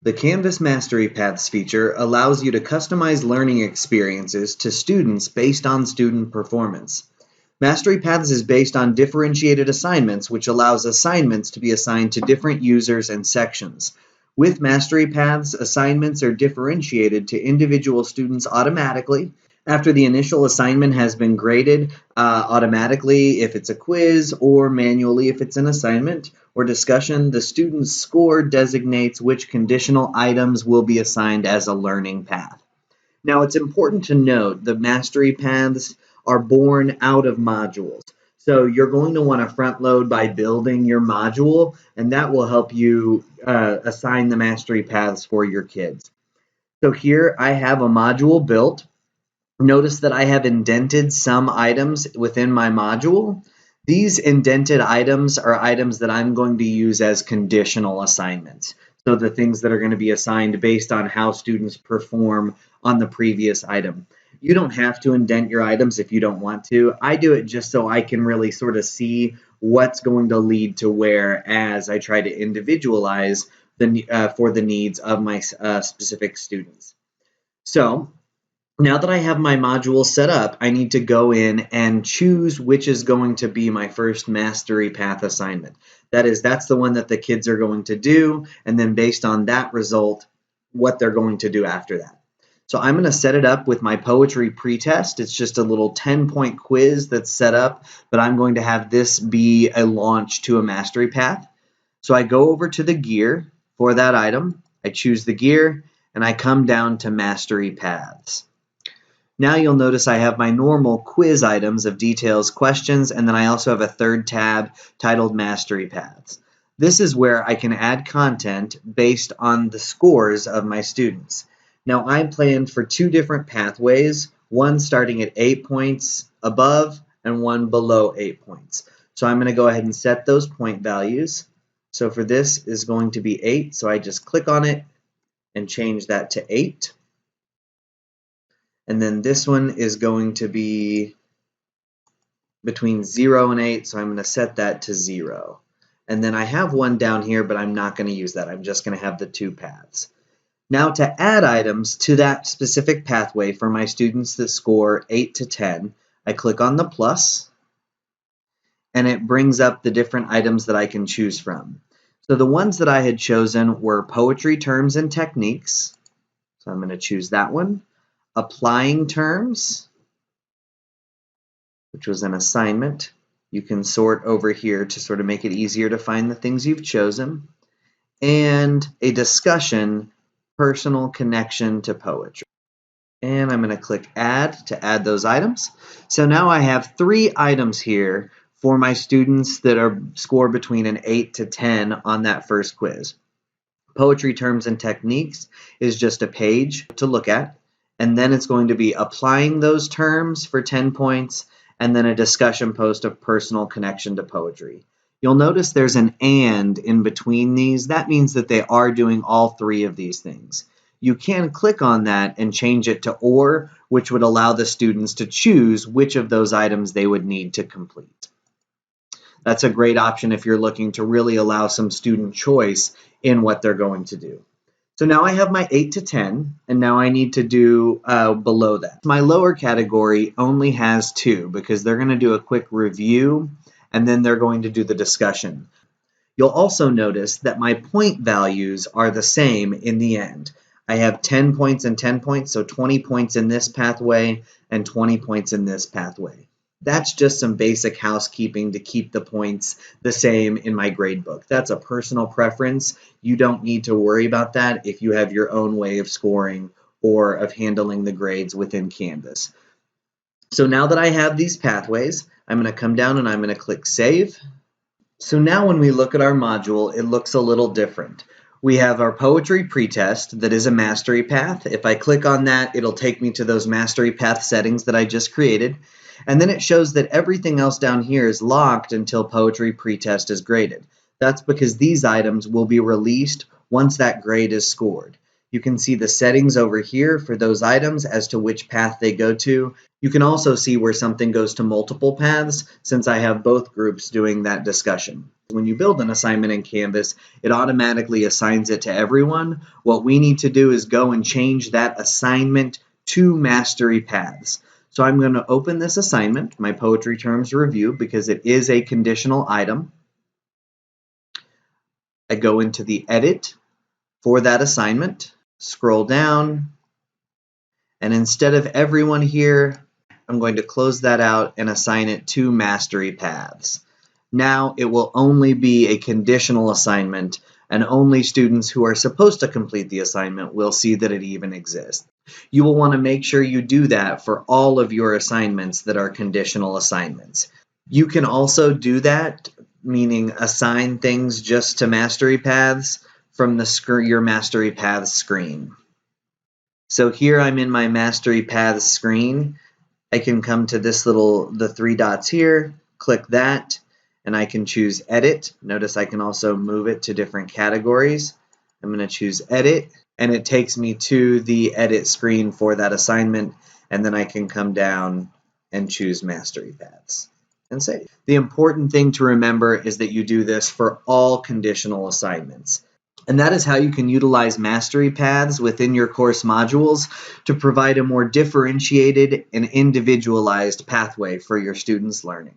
The Canvas Mastery Paths feature allows you to customize learning experiences to students based on student performance. Mastery Paths is based on differentiated assignments, which allows assignments to be assigned to different users and sections. With Mastery Paths, assignments are differentiated to individual students automatically. After the initial assignment has been graded automatically if it's a quiz, or manually if it's an assignment or discussion, the student's score designates which conditional items will be assigned as a learning path. Now, it's important to note the Mastery Paths are born out of modules. So you're going to want to front load by building your module, and that will help you assign the Mastery Paths for your kids. So here I have a module built. Notice that I have indented some items within my module. These indented items are items that I'm going to use as conditional assignments. So the things that are going to be assigned based on how students perform on the previous item. You don't have to indent your items if you don't want to. I do it just so I can really sort of see what's going to lead to where as I try to individualize for the needs of my specific students. So now that I have my module set up, I need to go in and choose which is going to be my first Mastery Path assignment. That's the one that the kids are going to do, and then based on that result, what they're going to do after that. So I'm going to set it up with my poetry pretest. It's just a little 10-point quiz that's set up, but I'm going to have this be a launch to a Mastery Path. So I go over to the gear for that item, I choose the gear, and I come down to Mastery Paths. Now you'll notice I have my normal quiz items of details, questions, and then I also have a third tab titled Mastery Paths. This is where I can add content based on the scores of my students. Now I planned for two different pathways, one starting at 8 points above and one below 8 points. So I'm going to go ahead and set those point values. So for this is going to be 8, so I just click on it and change that to 8. And then this one is going to be between 0 and 8, so I'm going to set that to 0. And then I have one down here, but I'm not going to use that. I'm just going to have the two paths. Now to add items to that specific pathway for my students that score 8 to 10, I click on the plus, and it brings up the different items that I can choose from. So the ones that I had chosen were poetry terms and techniques, so I'm going to choose that one. Applying terms, which was an assignment. You can sort over here to sort of make it easier to find the things you've chosen. And a discussion, personal connection to poetry. And I'm going to click add to add those items. So now I have 3 items here for my students that are scored between an 8 to 10 on that first quiz. Poetry terms and techniques is just a page to look at. And then it's going to be applying those terms for 10 points, and then a discussion post of personal connection to poetry. You'll notice there's an and in between these. That means that they are doing all 3 of these things. You can click on that and change it to or, which would allow the students to choose which of those items they would need to complete. That's a great option if you're looking to really allow some student choice in what they're going to do. So now I have my 8 to 10, and now I need to do below that. My lower category only has 2 because they're going to do a quick review, and then they're going to do the discussion. You'll also notice that my point values are the same in the end. I have 10 points and 10 points, so 20 points in this pathway and 20 points in this pathway. That's just some basic housekeeping to keep the points the same in my gradebook. That's a personal preference. You don't need to worry about that if you have your own way of scoring or of handling the grades within Canvas. So now that I have these pathways, I'm going to come down and I'm going to click Save. So now when we look at our module, it looks a little different. We have our poetry pretest that is a Mastery Path. If I click on that, it'll take me to those Mastery Path settings that I just created. And then it shows that everything else down here is locked until poetry pretest is graded. That's because these items will be released once that grade is scored. You can see the settings over here for those items as to which path they go to. You can also see where something goes to multiple paths since I have both groups doing that discussion. When you build an assignment in Canvas, it automatically assigns it to everyone. What we need to do is go and change that assignment to MasteryPaths. So I'm going to open this assignment, my poetry terms review, because it is a conditional item. I go into the edit for that assignment, scroll down, and instead of everyone here, I'm going to close that out and assign it to MasteryPaths. Now it will only be a conditional assignment, and only students who are supposed to complete the assignment will see that it even exists. You will want to make sure you do that for all of your assignments that are conditional assignments. You can also do that, meaning assign things just to MasteryPaths from your MasteryPaths screen. So here I'm in my MasteryPaths screen. I can come to the three dots here, click that, and I can choose Edit. Notice I can also move it to different categories. I'm going to choose Edit, and it takes me to the Edit screen for that assignment, and then I can come down and choose MasteryPaths and save. The important thing to remember is that you do this for all conditional assignments. And that is how you can utilize MasteryPaths within your course modules to provide a more differentiated and individualized pathway for your students' learning.